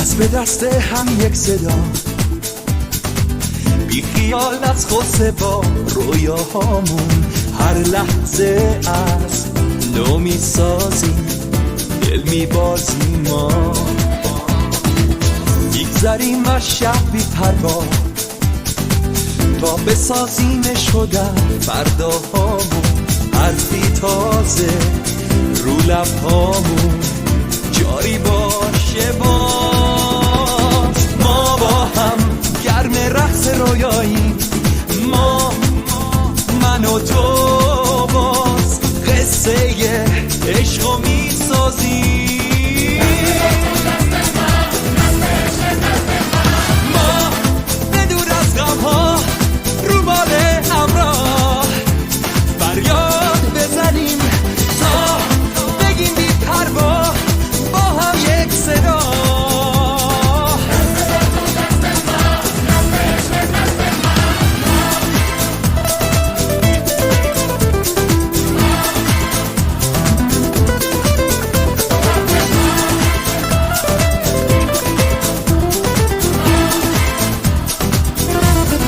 دست به دست هم یک صدا، بی خیال از خود با رویاهامون هر لحظه از نو میسازیم، دل میبازیم ما، میگذریم از شب بی پروا تا بسازیمش شدن فرداهامون، حرفی تازه رو لبهامون،